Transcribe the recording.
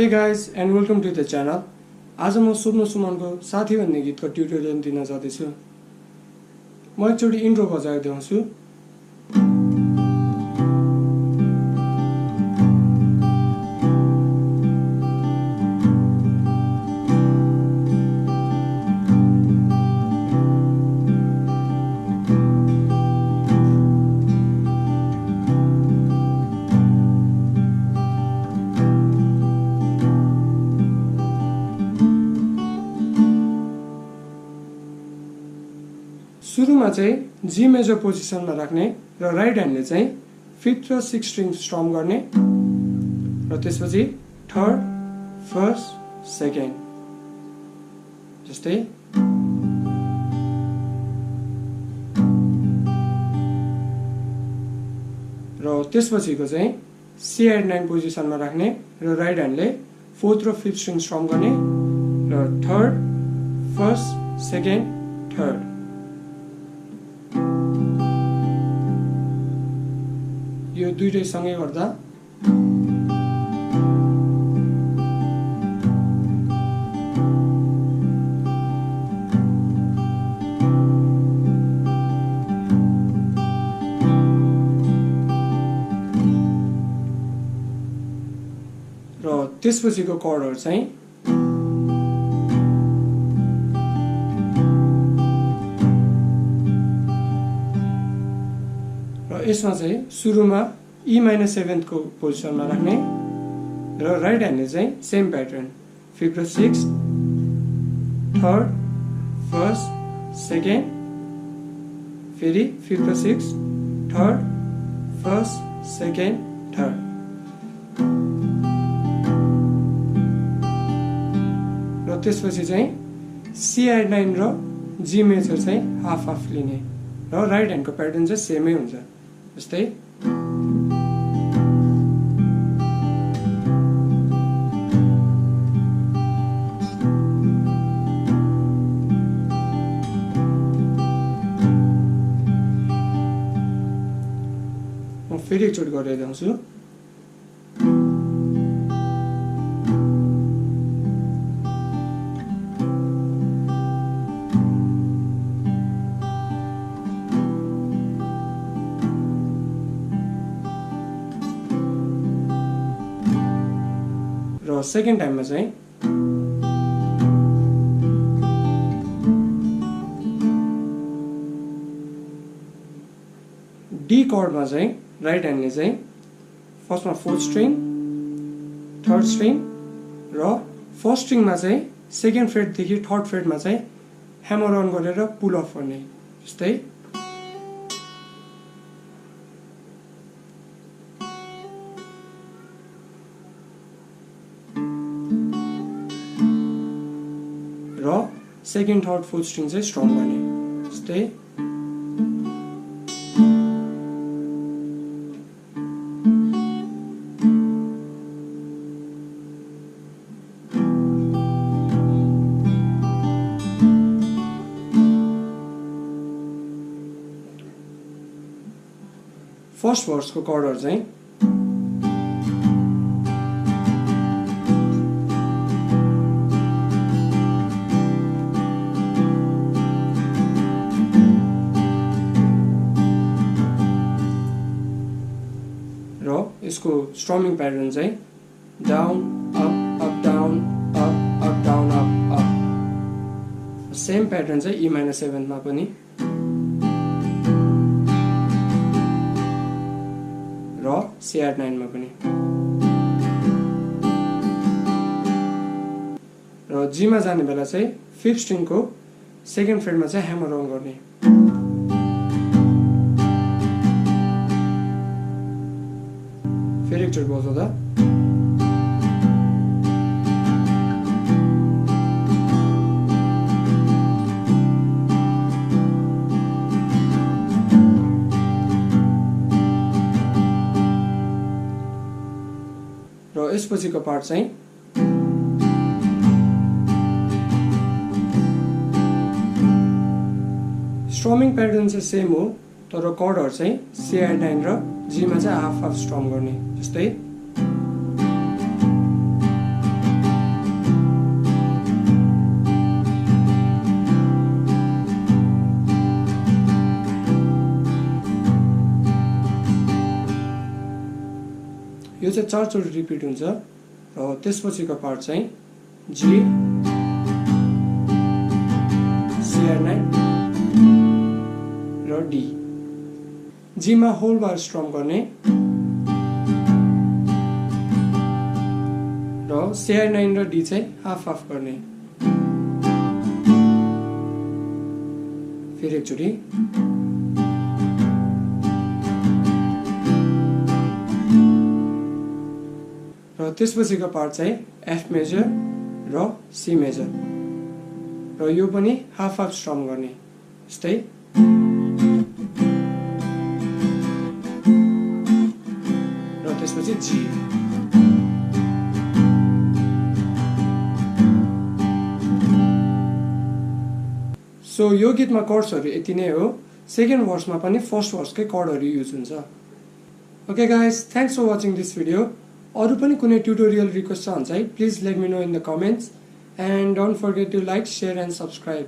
Hey guys and welcome to the channel. आज म स्वप्न सुमनको साथी भन्ने गीतको ट्युटोरियल दिन जाँदैछु। म एकचोटि इन्ट्रो बजाएर देखाउँछु। सुरुमा चाहिँ जी मेजर पोजिसनमा राख्ने र राइट ह्यान्डले चाहिँ 5th र 6th स्ट्रिङ स्ट्रम गर्ने र त्यसपछि 3rd, 1st, 2nd जस्तै र त्यसपछिको चाहिँ C8-9 पोजिसनमा राख्ने र राइट ह्यान्डले 4th र 5th स्ट्रिङ स्ट्रम गर्ने र 3rd, 1st, 2nd, 3rd यो दुईटै सँगै गर्दा र त्यसपछिको कर्डहरु चाहिँ यसमा चाहिँ सुरुमा E-7 को पोजिसनमा राख्ने र राइट ह्यान्डले चाहिँ सेम प्याटर्न 5th र 6th, 3rd, 1st, 2nd फेरि 5th र 6th, 3rd, 1st, 2nd, 3rd र त्यसपछि चाहिँ C8-9 र G मेजर चाहिँ हाफ हाफ लिने र राइट ह्यान्डको प्याटर्न चाहिँ सेमै हुन्छ जस्तै म फेरि एकचोटि गरेर देखाउँछु। र सेकेन्ड टाइममा चाहिँ डी कर्डमा चाहिँ राइट ह्यान्डले चाहिँ फर्स्टमा 4th स्ट्रिङ, 3rd स्ट्रिङ र 1st स्ट्रिङमा चाहिँ 2nd फ्रेट देखि 3rd फ्रेटमा चाहिँ ह्यामर अन गरेर पुल अफ गर्ने जस्तै र 2nd, 3rd, 4th स्ट्रिङ चाहिँ स्ट्रम गर्ने जस्तै फर्स्ट भर्सको कर्डहरु चाहिँ र यसको स्ट्रमिङ प्याटर्न चाहिँ down up up down up up down up up same pattern चाहिँ E-7 मा पनि र C8-9 मा पनि र जी मा जाने बेला चाहिँ 5th स्ट्रिङको 2nd फ्रेटमा चाहिँ ह्यामर अन गर्ने फेरि एकचोटि बजाउँदा र यसपछिको पार्ट चाहिँ स्ट्रमिङ प्याटर्न चाहिँ सेम हो तर कर्डहरु चाहिँ C8-9 र G मा चाहिँ हाफ हाफ स्ट्रम गर्ने जस्तै चाहिँ 4 चोटि रिपिट हुन्छ र त्यसपछिको पार्ट चाहिँ G CR9 र D. G मा होल बार स्ट्रम गर्ने र CR9 र D चाहिँ हाफ हाफ गर्ने. फेरि एकचोटि र त्यसपछिको पार्ट चाहिँ F मेजर र C मेजर र यो पनि हाफ हाफ स्ट्रम गर्ने जस्तै र त्यसपछि G. सो यो गीतमा कर्ड्सहरु यति नै हो. सेकेन्ड भर्समा पनि फर्स्ट भर्सकै कर्डहरु युज हुन्छ. Okay guys, thanks for watching this video. अरु पनि कुनै ट्युटोरियल रिक्वेस्ट छ भने चाहिँ please let me know in the comments and don't forget to like, share and subscribe.